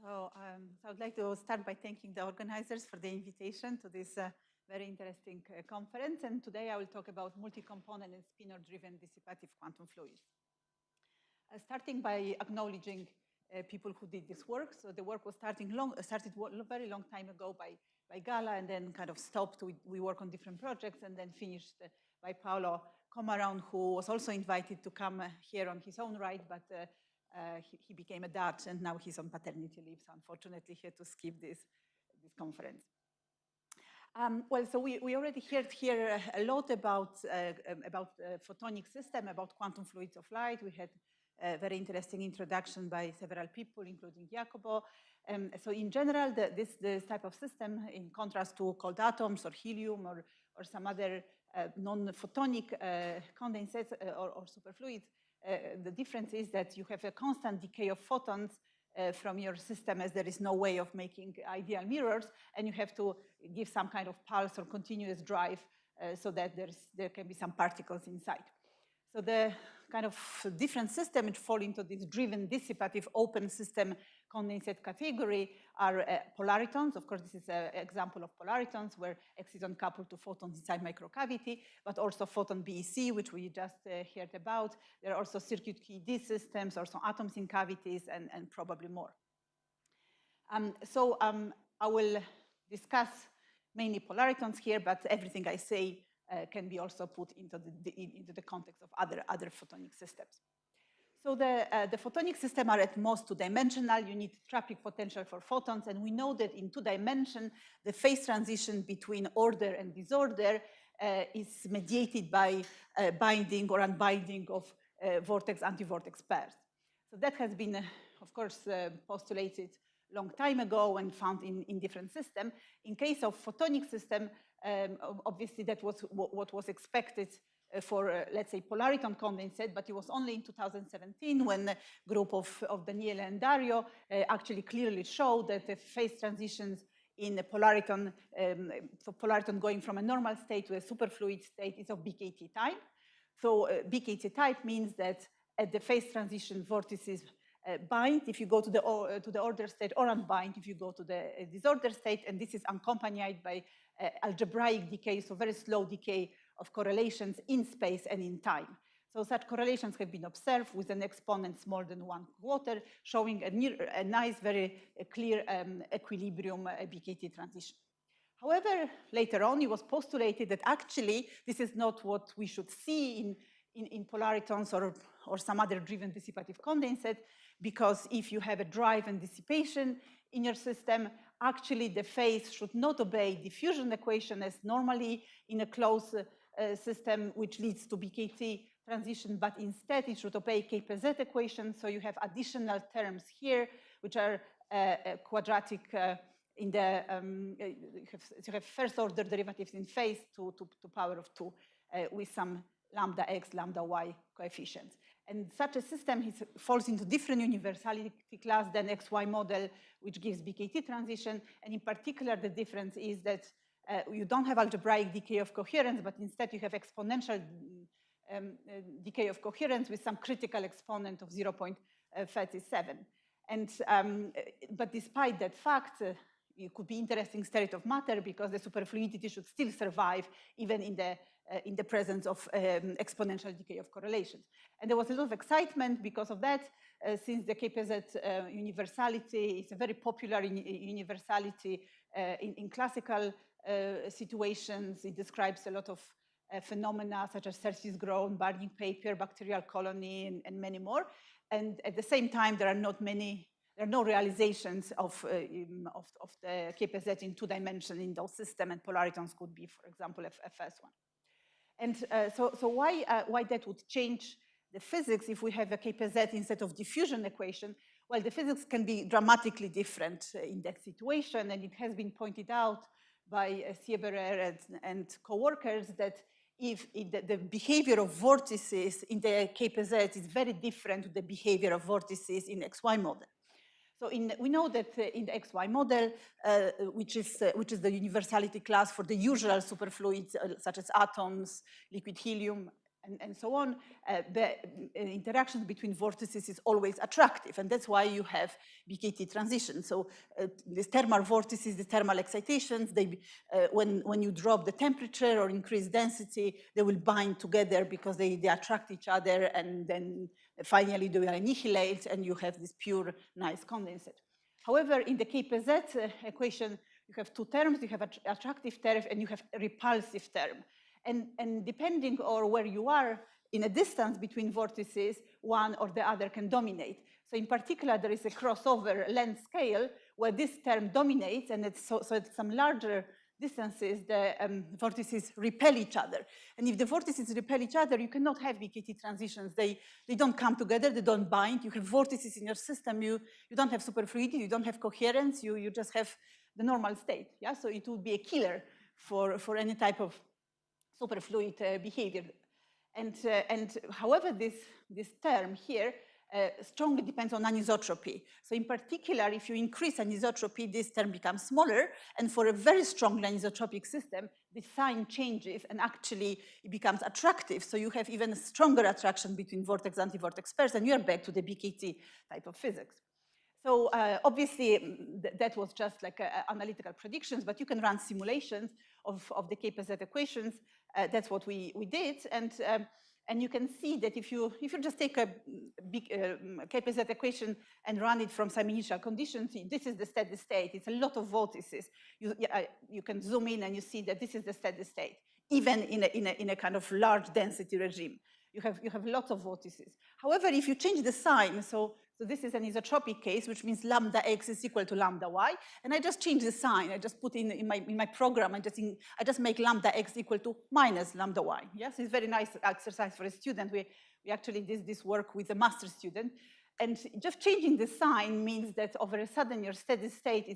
So I would like to start by thanking the organizers for the invitation to this very interesting conference. And today I will talk about multi-component and Spinor-driven dissipative quantum fluids. Starting by acknowledging people who did this work. So the work was started very long time ago by Gala, and then kind of stopped. We work on different projects, and then finished by Paolo Comaron, who was also invited to come here on his own right, but he became a Dutch, and now he's on paternity leave, so unfortunately he had to skip this conference. Well, so we already heard here a lot about photonic system, about quantum fluids of light. We had a very interesting introduction by several people, including Iacopo. So in general, this type of system, in contrast to cold atoms or helium or some other non-photonic condensates or superfluids, the difference is that you have a constant decay of photons from your system, as there is no way of making ideal mirrors, and you have to give some kind of pulse or continuous drive so that there can be some particles inside. So the kind of different system which fall into this driven-dissipative open system condensate category are polaritons. Of course, this is an example of polaritons where exciton coupled to photons inside microcavity, but also photon BEC, which we just heard about. There are also circuit QED systems, also atoms in cavities, and probably more. I will discuss mainly polaritons here, but everything I say can be also put into the context of other photonic systems. So the photonic systems are at most two-dimensional. You need trapping potential for photons, and we know that in 2 dimensions, the phase transition between order and disorder is mediated by binding or unbinding of vortex-antivortex pairs. So that has been, of course, postulated long time ago and found in different systems. In case of photonic system, obviously that was what was expected for, let's say, polariton condensate, but it was only in 2017 when the group of Daniele and Dario actually clearly showed that the phase transitions in the polariton, so polariton going from a normal state to a superfluid state is of BKT type. So BKT type means that at the phase transition vortices bind if you go to the order state, or unbind if you go to the disorder state, and this is accompanied by algebraic decay, so very slow decay of correlations in space and in time. So such correlations have been observed with an exponent smaller than 1/4, showing a nice, very clear equilibrium BKT transition. However, later on, it was postulated that actually this is not what we should see in polaritons or some other driven dissipative condensate, because if you have a drive and dissipation in your system, actually the phase should not obey diffusion equation as normally in a closed system, which leads to BKT transition, but instead it should obey KPZ equation. So you have additional terms here, which are quadratic in the, you have first order derivatives in phase to power of 2 with some lambda x, lambda y coefficients. And such a system falls into different universality class than XY model, which gives BKT transition. And in particular, the difference is that you don't have algebraic decay of coherence, but instead you have exponential decay of coherence with some critical exponent of 0.37. And but despite that fact, it could be interesting state of matter because the superfluidity should still survive even in the presence of exponential decay of correlations. And there was a lot of excitement because of that, since the KPZ universality is a very popular universality in classical situations. It describes a lot of phenomena such as surface growth, burning paper, bacterial colony, and many more. And at the same time, there are no realizations of the KPZ in 2 dimensions in those systems, and polaritons could be, for example, a first one. And so why that would change the physics if we have a KPZ instead of diffusion equation? Well, the physics can be dramatically different in that situation, and it has been pointed out by Sieberer and co-workers that if the behavior of vortices in the KPZ is very different to the behavior of vortices in XY model. So we know that in the XY model, which is the universality class for the usual superfluids such as atoms, liquid helium, and so on, the interactions between vortices is always attractive, and that's why you have BKT transition. So these thermal vortices, the thermal excitations, they, when you drop the temperature or increase density, they will bind together because they attract each other, and then finally they will annihilate, and you have this pure, nice condensate. However, in the KPZ equation, you have two terms. You have attractive term and you have a repulsive term. And depending on where you are in a distance between vortices, one or the other can dominate. So in particular, there is a crossover length scale where this term dominates, and it's so at some larger distances, the vortices repel each other. And if the vortices repel each other, you cannot have BKT transitions. They don't come together, they don't bind. You have vortices in your system, you don't have superfluidity, you don't have coherence, you just have the normal state. Yeah? So it would be a killer for any type of superfluid behavior. And however, this term here strongly depends on anisotropy. So in particular, if you increase anisotropy, this term becomes smaller, and for a very strong anisotropic system, the sign changes and actually it becomes attractive. So you have even a stronger attraction between vortex and anti-vortex pairs, and you're back to the BKT type of physics. So obviously, that was just like analytical predictions, but you can run simulations of the KPZ equations. That's what we did, and you can see that if you just take a big KPZ equation and run it from some initial conditions, this is the steady state. It's a lot of vortices. You can zoom in and you see that this is the steady state, even in a kind of large density regime. You have lots of vortices. However, if you change the sign, so this is an isotropic case, which means lambda x is equal to lambda y, and I just change the sign. I just put in my program, I just make lambda x equal to minus lambda y. Yes, it's a very nice exercise for a student. We actually did this work with a master student, and just changing the sign means that over a sudden your steady state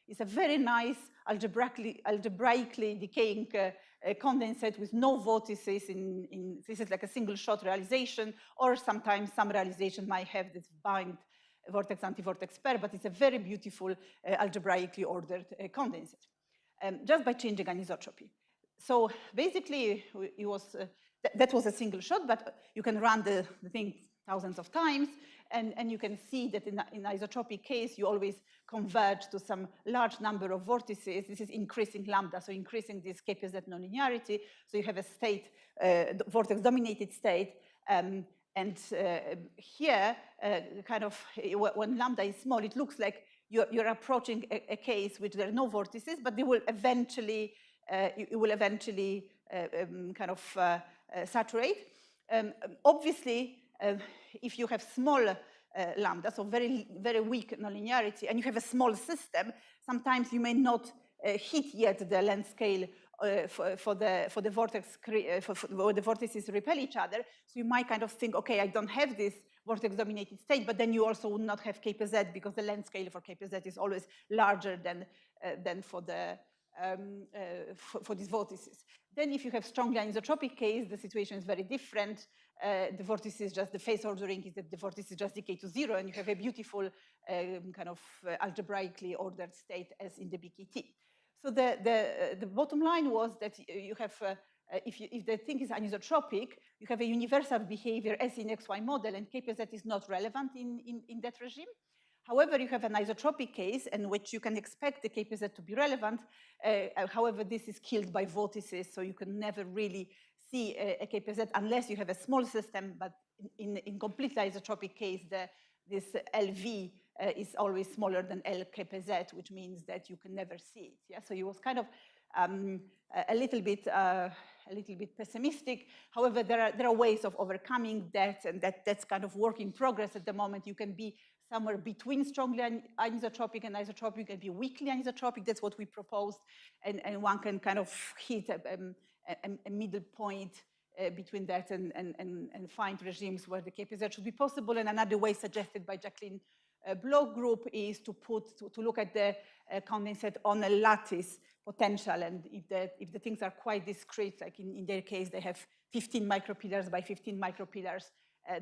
is a very nice algebraically decaying condensate with no vortices this is like a single shot realization, or sometimes some realization might have this bind vortex anti-vortex pair, but it's a very beautiful algebraically ordered condensate, just by changing anisotropy. So basically it was that was a single shot, but you can run the thing thousands of times, and you can see that in isotropic case, you always converge to some large number of vortices. This is increasing lambda, so increasing this KPZ nonlinearity. So you have a state, vortex-dominated state, and here, kind of, when lambda is small, it looks like you're approaching a case which there are no vortices, but they will eventually, kind of saturate. Obviously, if you have small lambda, so very, very weak nonlinearity, and you have a small system, sometimes you may not hit yet the length scale for the vortex, where the vortices repel each other. So you might kind of think, okay, I don't have this vortex-dominated state, but then you also would not have KPZ because the length scale for KPZ is always larger than for these vortices. Then if you have strongly anisotropic case, the situation is very different. The vortices just, the phase ordering is that the vortices just decay to zero, and you have a beautiful kind of algebraically ordered state as in the BKT. So the bottom line was that you have, if the thing is anisotropic, you have a universal behavior as in XY model, and KPZ is not relevant in that regime. However, you have an isotropic case in which you can expect the KPZ to be relevant. However, this is killed by vortices, so you can never really see a KPZ unless you have a small system, but in completely isotropic case, this LV is always smaller than L KPZ, which means that you can never see it. Yeah, so it was kind of a little bit pessimistic. However, there are ways of overcoming that, and that's kind of work in progress at the moment. You can be somewhere between strongly anisotropic and isotropic, and be weakly anisotropic. That's what we proposed, and one can kind of hit a middle point between that and find regimes where the KPZ should be possible. And another way suggested by Jacqueline Bloch group is to look at the condensate on a lattice potential, and if the things are quite discrete, like in their case, they have 15 micropillars by 15 micropillars,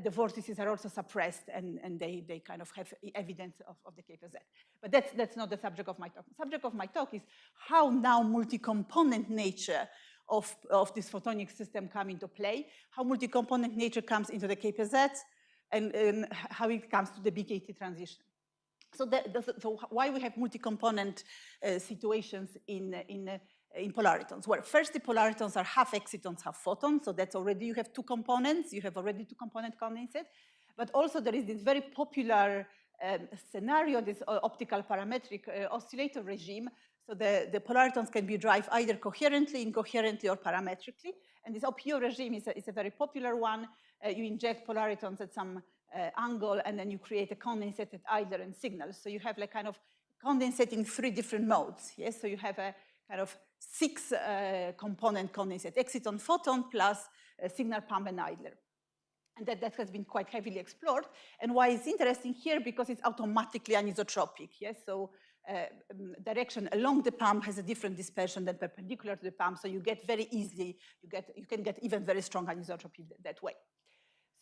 the vortices are also suppressed, and they kind of have evidence of the KPZ. But that's not the subject of my talk. The subject of my talk is how now multi-component nature of this photonic system come into play, how multi-component nature comes into the KPZ, and how it comes to the BKT transition. So, so why we have multi-component situations in polaritons? Well, first, the polaritons are half excitons, half photons. So that's already, you have two components. You have already two-component condensate. But also there is this very popular scenario, this optical parametric oscillator regime. So the polaritons can be derived either coherently, incoherently, or parametrically. And this OPO regime is a very popular one. You inject polaritons at some angle, and then you create a condensated idler and signal. So you have like kind of condensate in 3 different modes. Yes, so you have a kind of 6 component condensate, exciton, photon, plus signal, pump, and idler. And that has been quite heavily explored. And why it's interesting here, because it's automatically anisotropic. Yes, so direction along the pump has a different dispersion than perpendicular to the pump. So you get very easily, you can get even very strong anisotropy that way.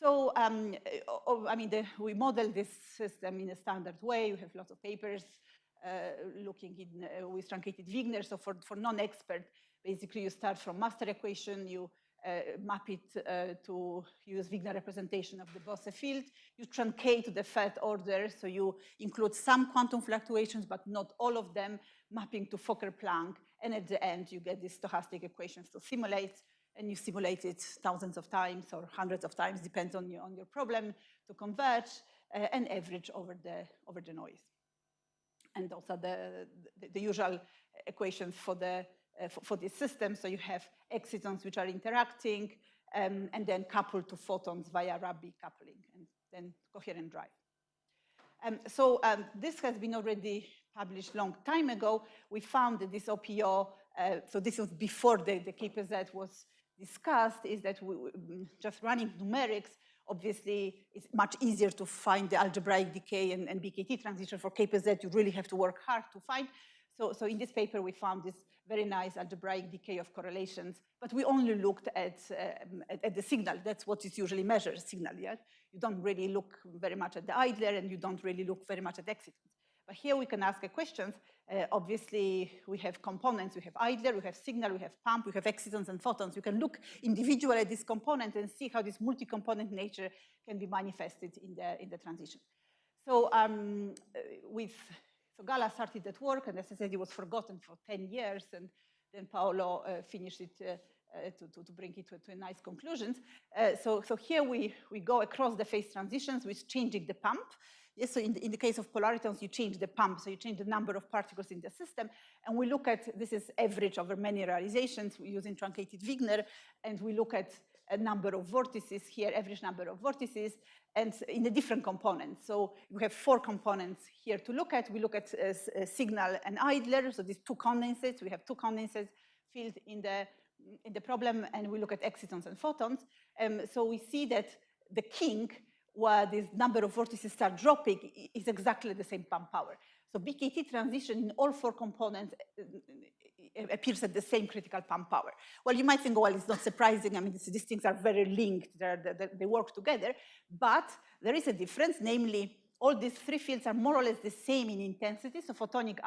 So, I mean, we model this system in a standard way. We have lots of papers looking in with truncated Wigner. So for non-expert, basically you start from master equation, you map it to use Wigner representation of the Bose field. You truncate the third order, so you include some quantum fluctuations, but not all of them, mapping to Fokker-Planck. And at the end, you get these stochastic equations to simulate. And you simulate it thousands of times or hundreds of times, depends on your problem, to converge and average over the noise. And also the usual equations for this system. So you have excitons which are interacting and then coupled to photons via Rabi coupling, and then coherent drive. So this has been already published long time ago. We found that this OPO, so this was before the KPZ was discussed, is that just running numerics, obviously, it's much easier to find the algebraic decay and BKT transition. For KPZ, you really have to work hard to find. So in this paper, we found this very nice algebraic decay of correlations, but we only looked at the signal. That's what is usually measured, signal, yeah? You don't really look very much at the idler, and you don't really look very much at excitons. But here we can ask a question. Obviously, we have components. We have idler, we have signal, we have pump, we have excitons and photons. You can look individually at this component and see how this multi-component nature can be manifested in the transition. So so Gala started that work, and as I said, it was forgotten for 10 years, and then Paolo finished it to bring it to a nice conclusions. So here we go across the phase transitions with changing the pump. Yes, so in the case of polaritons, you change the pump, so you change the number of particles in the system, and we look at, this is average over many realizations using truncated Wigner, and we look at a number of vortices here, average number of vortices, and in the different components. So we have 4 components here to look at. We look at signal and idler, so these 2 condensates. We have 2 condensates filled in the problem, and we look at excitons and photons. So we see that the kink, where this number of vortices start dropping, is exactly the same pump power. So BKT transition in all 4 components appears at the same critical pump power. Well, you might think, well, it's not surprising. I mean, these things are very linked. They work together. But there is a difference, namely, all these 3 fields are more or less the same in intensity. So photonic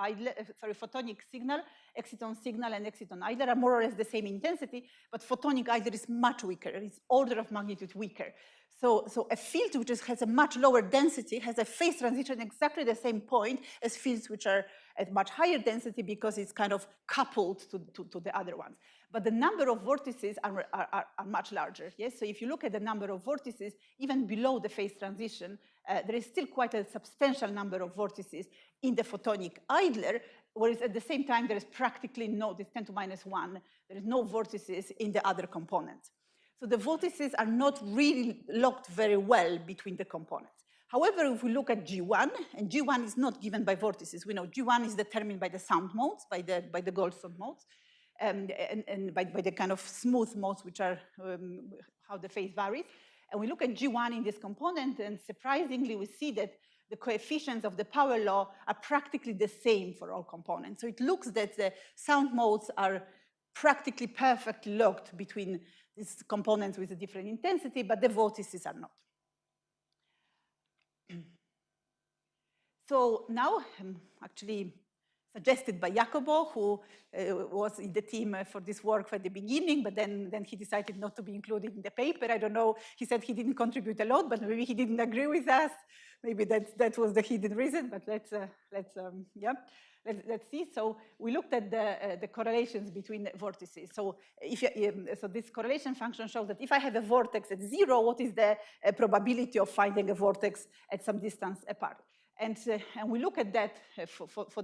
signal, exciton signal, and exciton idler are more or less the same intensity, but photonic idler is much weaker. It's order of magnitude weaker. So a field which has a much lower density has a phase transition exactly the same point as fields which are at much higher density, because it's kind of coupled to the other ones. But the number of vortices are much larger. Yes, so if you look at the number of vortices, even below the phase transition, there is still quite a substantial number of vortices in the photonic idler, whereas at the same time, there is practically no, this 10 to minus 1, there is no vortices in the other components. So the vortices are not really locked very well between the components. However, if we look at G1, and G1 is not given by vortices, we know G1 is determined by the sound modes, by the Goldstone modes, and by the kind of smooth modes, which are how the phase varies. And we look at G1 in this component, and surprisingly, we see that the coefficients of the power law are practically the same for all components. So it looks that the sound modes are practically perfectly locked between these components with a different intensity, but the vortices are not. So now I'm actually suggested by Iacopo, who was in the team for this work from the beginning, but then he decided not to be included in the paper. I don't know, he said he didn't contribute a lot, but maybe he didn't agree with us. Maybe that was the hidden reason, but let's see. So we looked at the correlations between vortices. So so this correlation function shows that if I have a vortex at 0, what is the probability of finding a vortex at some distance apart? And we look at that for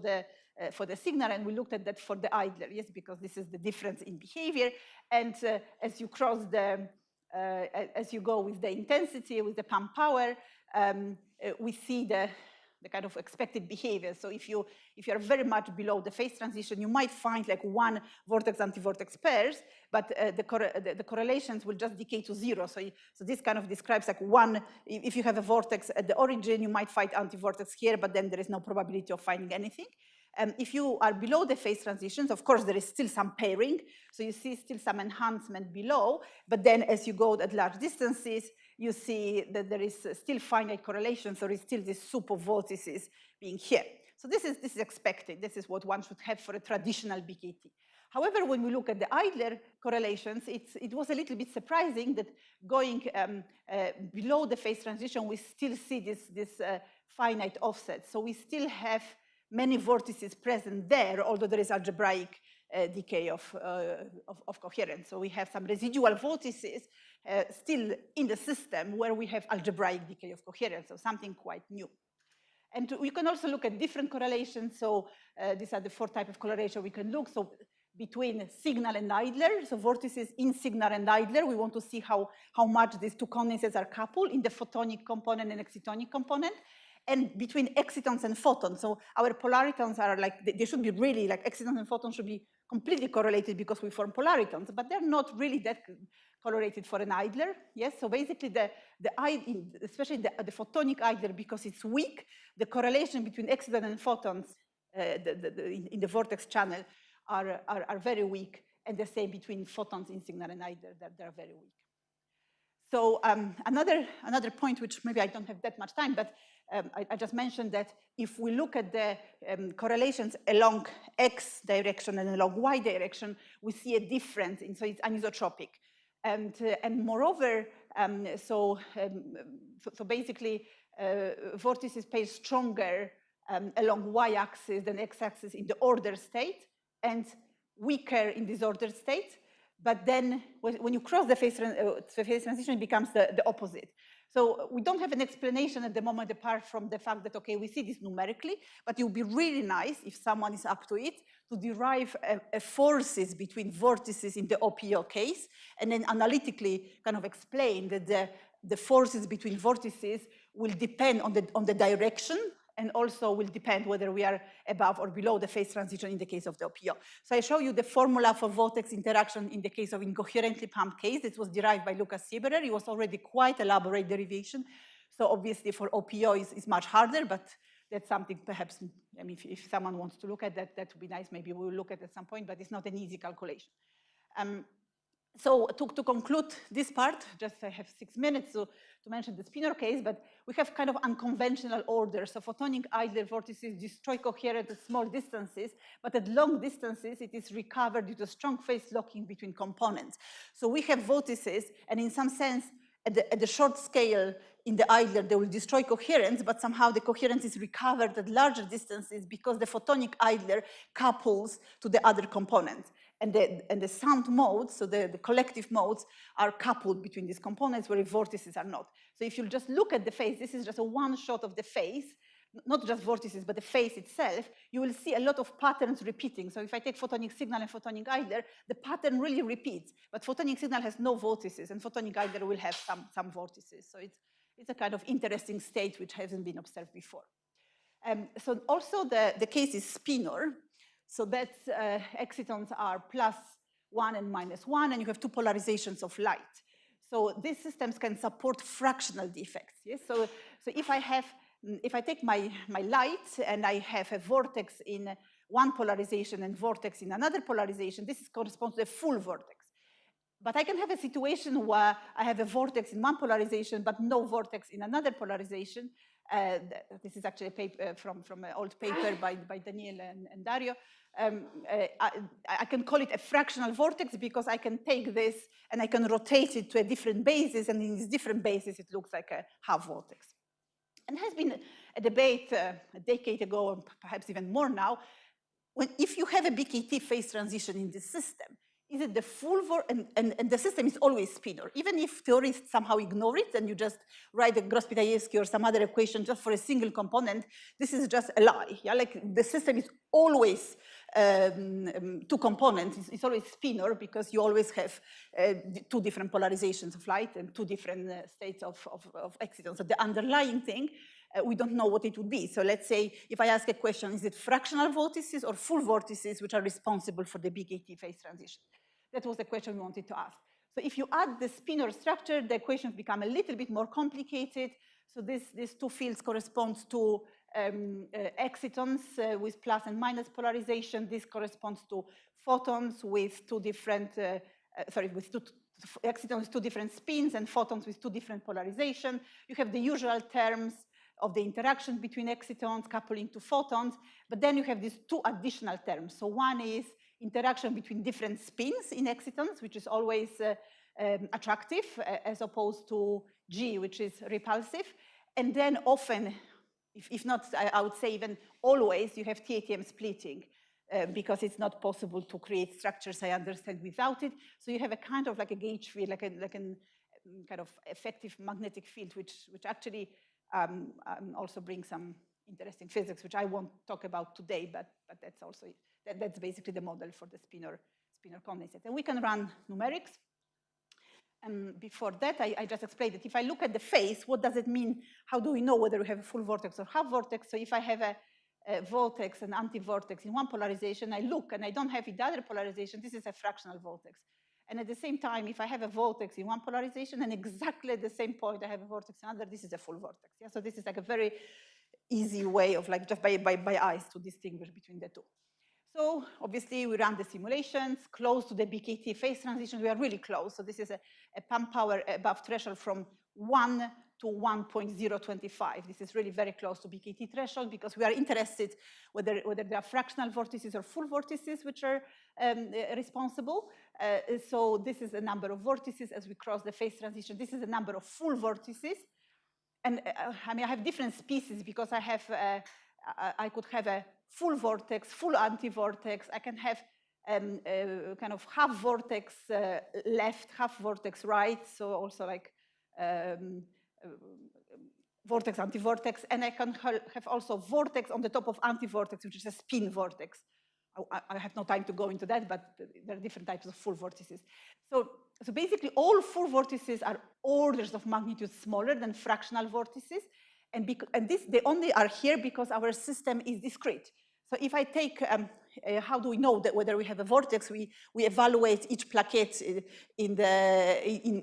the signal, and we looked at that for the idler, yes, because this is the difference in behavior. And as you cross as you go with the intensity, with the pump power, we see the kind of expected behavior. So if you're very much below the phase transition, you might find like one vortex-anti-vortex pairs, but the correlations will just decay to 0. So this kind of describes like one, if you have a vortex at the origin, you might find anti-vortex here, but then there is no probability of finding anything. If you are below the phase transitions, of course, there is still some pairing. So you see still some enhancement below, but then as you go at large distances, you see that there is still finite correlation. So there is still this soup of vortices being here. So this is expected. This is what one should have for a traditional BKT. However, when we look at the idler correlations, it was a little bit surprising that going below the phase transition, we still see this finite offset. So we still have many vortices present there, although there is algebraic decay of coherence. So we have some residual vortices still in the system where we have algebraic decay of coherence, so something quite new. And we can also look at different correlations. So these are the 4 types of correlation we can look. So between signal and idler, so vortices in signal and idler, we want to see how much these two condensates are coupled in the photonic component and excitonic component. And between excitons and photons. So our polaritons are like, they should be really like excitons and photons should be completely correlated because we form polaritons, but they're not really that correlated for an idler. Yes, so basically especially the photonic idler, because it's weak, the correlation between exciton and photons in the vortex channel are very weak, and the same between photons in signal and idler, that they're very weak. So another point, which maybe I don't have that much time, but I just mentioned that if we look at the correlations along X direction and along Y direction, we see a difference, and so it's anisotropic. And moreover, so basically, vortices play stronger along Y-axis than X-axis in the ordered state, and weaker in disordered state. But then when you cross the phase transition, it becomes the opposite. So we don't have an explanation at the moment apart from the fact that, okay, we see this numerically, but it would be really nice if someone is up to it to derive forces between vortices in the OPO case, and then analytically kind of explain that the forces between vortices will depend on the direction, and also will depend whether we are above or below the phase transition in the case of the OPO. So I show you the formula for vortex interaction in the case of incoherently pumped case. It was derived by Lucas Sieberer. It was already quite elaborate derivation. So obviously for OPO is much harder, but that's something perhaps, I mean, if someone wants to look at that, that would be nice. Maybe we will look at some point, but it's not an easy calculation. So to conclude this part, just I have 6 minutes to mention the Spinor case, but we have kind of unconventional orders. So photonic idler vortices destroy coherence at small distances, but at long distances, it is recovered due to strong phase locking between components. So we have vortices, and in some sense, at the short scale in the idler, they will destroy coherence, but somehow the coherence is recovered at larger distances because the photonic idler couples to the other components. And the sound modes, so the collective modes, are coupled between these components, where vortices are not. So if you just look at the phase, this is just a one shot of the phase, not just vortices, but the phase itself, you will see a lot of patterns repeating. So if I take photonic signal and photonic idler, the pattern really repeats. But photonic signal has no vortices, and photonic idler will have some vortices. So it's a kind of interesting state which hasn't been observed before. So also the case is Spinor. So that's excitons are +1 and -1, and you have two polarizations of light. So these systems can support fractional defects. Yes? So if I take my light and I have a vortex in one polarization and vortex in another polarization, this corresponds to a full vortex. But I can have a situation where I have a vortex in one polarization, but no vortex in another polarization. This is actually a paper from an old paper by Daniele and Dario. I can call it a fractional vortex because I can take this and I can rotate it to a different basis, and in these different bases, it looks like a half vortex. And there has been a debate a decade ago, and perhaps even more now, if you have a BKT phase transition in the system, is it the full and the system is always Spinor. Even if theorists somehow ignore it and you just write a Gross-Pitayevsky or some other equation just for a single component, this is just a lie. Yeah? Like the system is always two components. It's always Spinor because you always have two different polarizations of light and two different states of excitons. So the underlying thing, we don't know what it would be. So let's say if I ask a question, is it fractional vortices or full vortices which are responsible for the BKT phase transition? That was the question we wanted to ask. So if you add the Spinor structure, the equations become a little bit more complicated. So these two fields correspond to excitons with plus and minus polarization. This corresponds to photons with two different, excitons with two different spins and photons with two different polarization. You have the usual terms of the interaction between excitons, coupling to photons, but then you have these two additional terms. So one is interaction between different spins in excitons, which is always attractive, as opposed to G, which is repulsive. And then often, if not, I would say even always, you have TATM splitting, because it's not possible to create structures, I understand, without it. So you have a kind of like a gauge field, like a kind of effective magnetic field, which actually also brings some interesting physics, which I won't talk about today, but that's also, that's basically the model for the Spinor condensate. And we can run numerics. Before that, I just explained it. If I look at the phase, what does it mean? How do we know whether we have a full vortex or half vortex? So if I have a vortex and anti-vortex in one polarization, I look and I don't have the other polarization, this is a fractional vortex. And at the same time, if I have a vortex in one polarization and exactly at the same point I have a vortex in another, this is a full vortex. Yeah? So this is like a very easy way of like just by eyes to distinguish between the two. So obviously we run the simulations close to the BKT phase transition. We are really close. So this is a pump power above threshold from 1 to 1.025. This is really very close to BKT threshold because we are interested whether there are fractional vortices or full vortices which are responsible. So this is the number of vortices as we cross the phase transition. This is the number of full vortices. And I mean, I have different species because I have, I could have a full vortex, full anti-vortex. I can have kind of half vortex left, half vortex right. So also like vortex, anti-vortex. And I can have also vortex on the top of anti-vortex, which is a spin vortex. I have no time to go into that, but there are different types of full vortices. So basically all full vortices are orders of magnitude smaller than fractional vortices. And they only are here because our system is discrete. So if I take, how do we know that whether we have a vortex? We evaluate each plaquette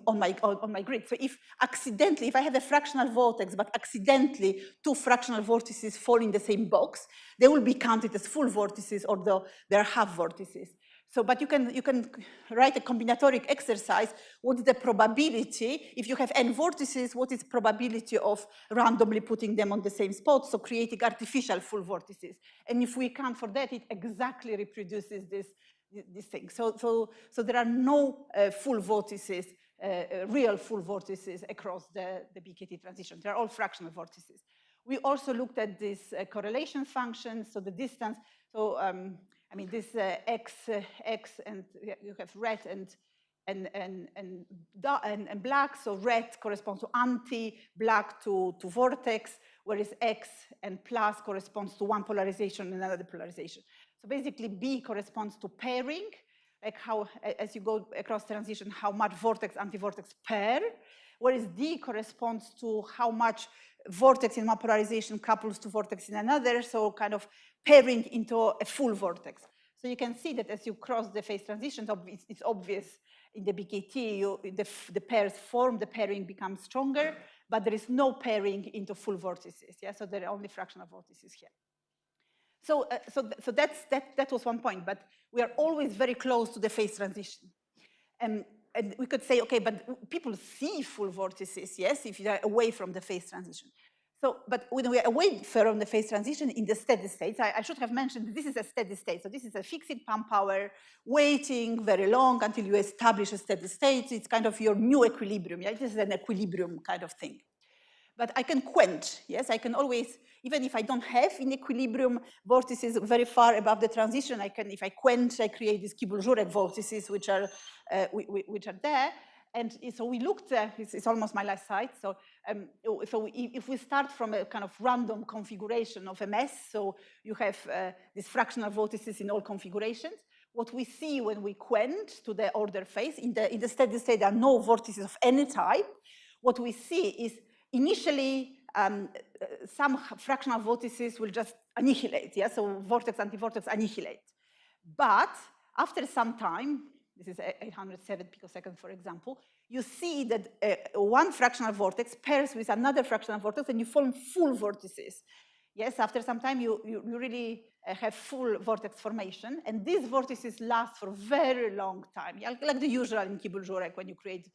on my grid. So if accidentally, if I have a fractional vortex, but accidentally two fractional vortices fall in the same box, they will be counted as full vortices, although they're half vortices. So, but you can write a combinatoric exercise. What is the probability, if you have n vortices, what is probability of randomly putting them on the same spot, so creating artificial full vortices. And if we account for that, it exactly reproduces this thing. So there are no full vortices, real full vortices across the BKT transition. They're all fractional vortices. We also looked at this correlation function, so the distance. So I mean, this x, and you have red and black. So red corresponds to anti, black to vortex, whereas x and plus corresponds to one polarization and another polarization. So basically, B corresponds to pairing, like how, as you go across transition, how much vortex, anti-vortex pair, whereas D corresponds to how much vortex in one polarization couples to vortex in another, so kind of pairing into a full vortex. So you can see that as you cross the phase transitions, it's obvious in the BKT, the pairs form, the pairing becomes stronger, but there is no pairing into full vortices. Yeah, so there are only fractional vortices here. So, that was one point, but we are always very close to the phase transition. And we could say, okay, but people see full vortices, yes, if you are away from the phase transition. So, but when we are away from the phase transition in the steady state, I should have mentioned this is a steady state. So this is a fixed pump power, waiting very long until you establish a steady state. It's kind of your new equilibrium. Yeah? This is an equilibrium kind of thing. But I can quench, yes? I can always, even if I don't have in equilibrium vortices very far above the transition, I can, if I quench, I create these Kibble-Jurek vortices which are there. And so we looked, it's almost my last slide. So, if we start from a kind of random configuration of a mess, so you have these fractional vortices in all configurations, what we see when we quench to the order phase, in the steady state, there are no vortices of any type. What we see is initially, some fractional vortices will just annihilate, yeah? So vortex, anti-vortex annihilate. But after some time, this is 807 picoseconds, for example, you see that one fractional vortex pairs with another fractional vortex and you form full vortices. Yes, after some time, you really have full vortex formation. And these vortices last for a very long time, yeah? Like the usual in Kibble-Jurek when you create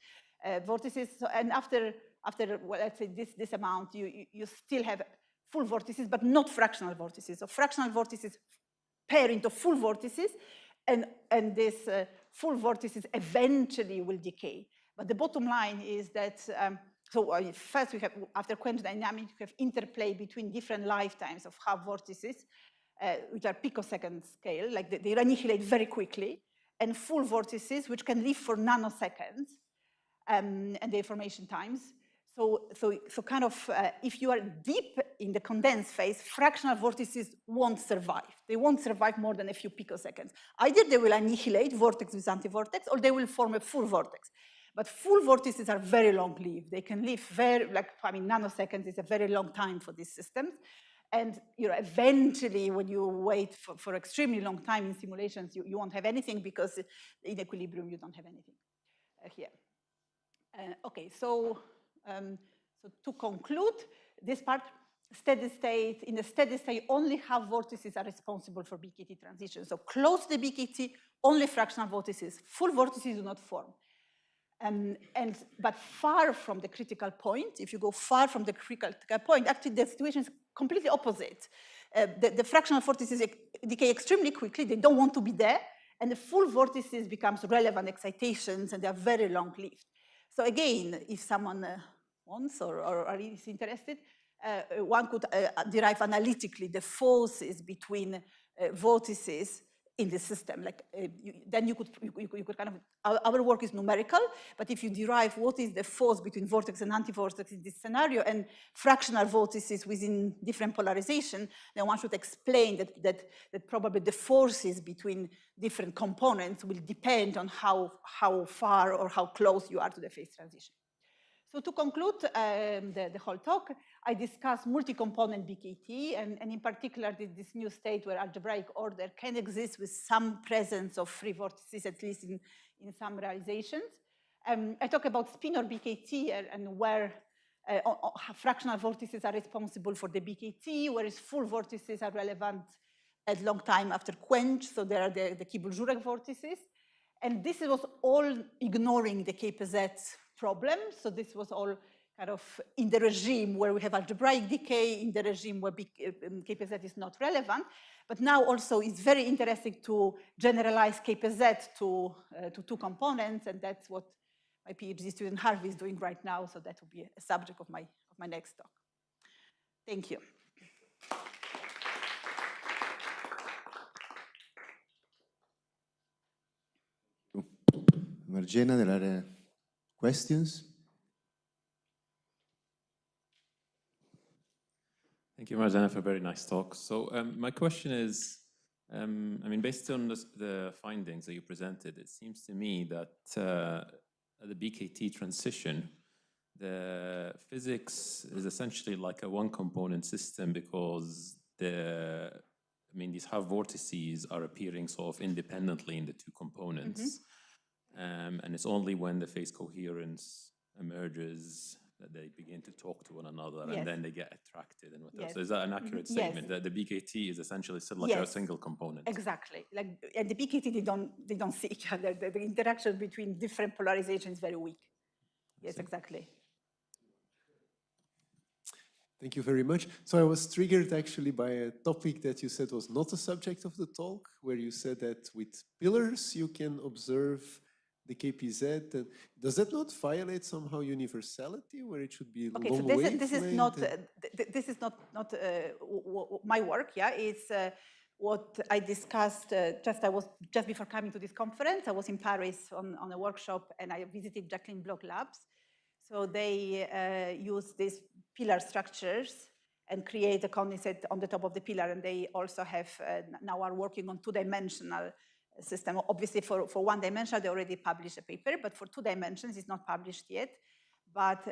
vortices. So, and after well, let's say this amount, you still have full vortices, but not fractional vortices. So fractional vortices pair into full vortices, and these full vortices eventually will decay. But the bottom line is that, first we have, after quantum dynamics, we have interplay between different lifetimes of half vortices, which are picosecond scale, like they annihilate very quickly, and full vortices, which can live for nanoseconds, and their formation times. So kind of, if you are deep in the condensed phase, fractional vortices won't survive. They won't survive more than a few picoseconds. Either they will annihilate vortex with anti-vortex, or they will form a full vortex. But full vortices are very long-lived. They can live nanoseconds is a very long time for these systems. And eventually, when you wait for extremely long time in simulations, you won't have anything, because in equilibrium, you don't have anything here. Okay, so to conclude this part, steady state, in the steady state, only half vortices are responsible for BKT transition. So close to the BKT, only fractional vortices, full vortices do not form. But far from the critical point, if you go far from the critical point, actually the situation is completely opposite. The fractional vortices decay extremely quickly, they don't want to be there, and the full vortices becomes relevant excitations, and they are very long-lived. So again, if someone wants or is interested, one could derive analytically the forces between vortices in the system. Like then you could kind of, our work is numerical, but if you derive what is the force between vortex and anti-vortex in this scenario, and fractional vortices within different polarization, then one should explain that probably the forces between different components will depend on how far or how close you are to the phase transition. So to conclude the whole talk, I discussed multi-component BKT, and in particular this new state where algebraic order can exist with some presence of free vortices, at least in some realizations. I talk about Spinor BKT and where fractional vortices are responsible for the BKT, whereas full vortices are relevant at long time after quench, so there are the Kibble-Jurek vortices. And this was all ignoring the KPZ problem. So this was all kind of in the regime where we have algebraic decay, in the regime where KPZ is not relevant. But now also it's very interesting to generalize KPZ to two components, and that's what my PhD student Harvey is doing right now. So that will be a subject of my next talk. Thank you. Marzena, there are questions? Thank you, Marzena, for a very nice talk. So my question is, I mean, based on the findings that you presented, it seems to me that the BKT transition, the physics is essentially like a one-component system, because these half vortices are appearing sort of independently in the two components. Mm-hmm. And it's only when the phase coherence emerges that they begin to talk to one another, yes. And then they get attracted and whatever. Yes. So is that an accurate statement? Yes. That the BKT is essentially still like, yes. A single component? Exactly. Like, and the BKT, they don't see each other. The interaction between different polarizations is very weak. Yes, exactly. Thank you very much. So I was triggered actually by a topic that you said was not the subject of the talk, where you said that with pillars you can observe the KPZ. And does that not violate somehow universality, where it should be okay, long so this is not my work. Yeah, it's what I discussed. I was just before coming to this conference. I was in Paris on a workshop, and I visited Jacqueline Bloch Labs. So they use these pillar structures and create a condensate on the top of the pillar. And they also have, now are working on two-dimensional system. Obviously for one-dimensional, they already published a paper, but for 2 dimensions, it's not published yet. But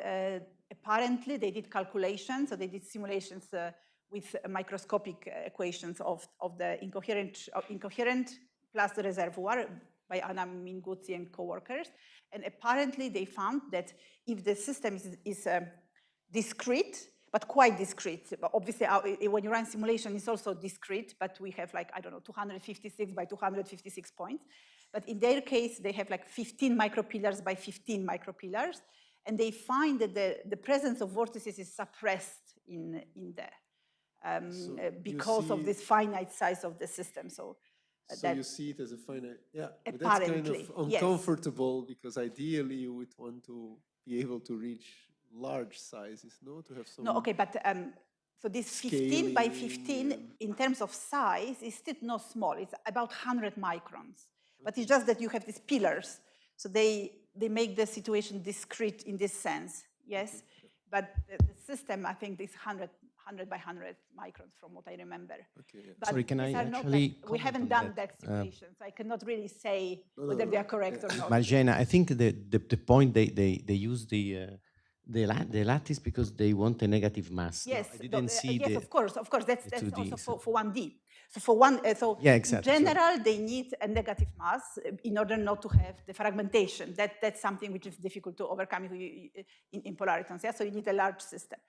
apparently they did calculations, so they did simulations with microscopic equations of the incoherent plus the reservoir by Anna Minguzzi and co-workers. And apparently they found that if the system is discrete, but quite discrete, but obviously when you run simulation, it's also discrete, but we have like, I don't know, 256 by 256 points. But in their case, they have like 15 micropillars by 15 micropillars, and they find that the presence of vortices is suppressed in there because of this finite size of the system. So you see it as a finite, yeah, but that's kind of uncomfortable, yes. Because ideally you would want to be able to reach large sizes, no? To have some. No, okay, but so this 15 by 15 in terms of size is still not small. It's about 100 microns. But it's just that you have these pillars. So they make the situation discrete in this sense, yes? But the system, I think, is 100 by 100 microns from what I remember. Okay, yeah. But sorry, can I actually we haven't done that simulation, so I cannot really say whether they are correct or not. Marzena, I think the point they use the lattice because they want a negative mass. Yes, no, I didn't see yes, of course. That's also for 1D. So for yeah, exactly. In general, they need a negative mass in order not to have the fragmentation. That's something which is difficult to overcome in polaritons. Yeah, so you need a large system.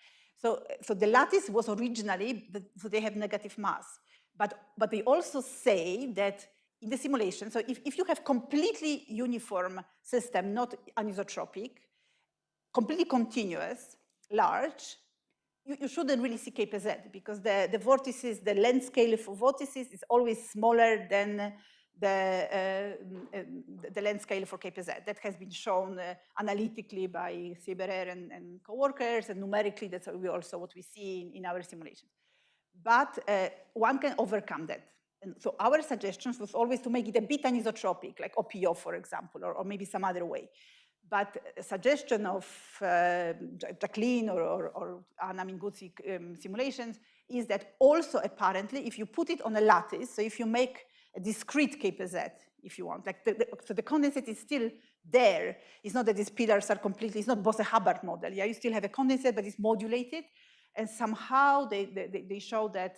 So the lattice was originally, so they have negative mass. But they also say that in the simulation, so if you have completely uniform system, not anisotropic, completely continuous, large, you shouldn't really see KPZ because the vortices, the length scale for vortices is always smaller than the length scale for KPZ. That has been shown analytically by Sieberer and co-workers, and numerically that's also what we see in our simulations. But one can overcome that. And so our suggestion was always to make it a bit anisotropic, like OPO, for example, or maybe some other way. But a suggestion of Jacqueline or Anna Minguzzi simulations is that also apparently if you put it on a lattice, so if you make a discrete KPZ, if you want, like so the condensate is still there. It's not that these pillars are completely, it's not Bose-Hubbard model. Yeah, you still have a condensate, but it's modulated. And somehow they show that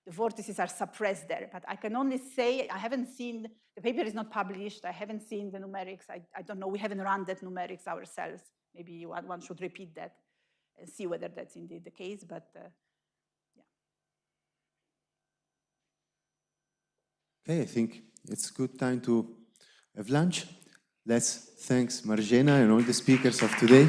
the vortices are suppressed there. But I can only say, I haven't seen, the paper is not published, I haven't seen the numerics, I don't know, we haven't run that numerics ourselves. Maybe one should repeat that and see whether that's indeed the case, but yeah. Okay, I think it's a good time to have lunch. Let's thank Marzena and all the speakers of today.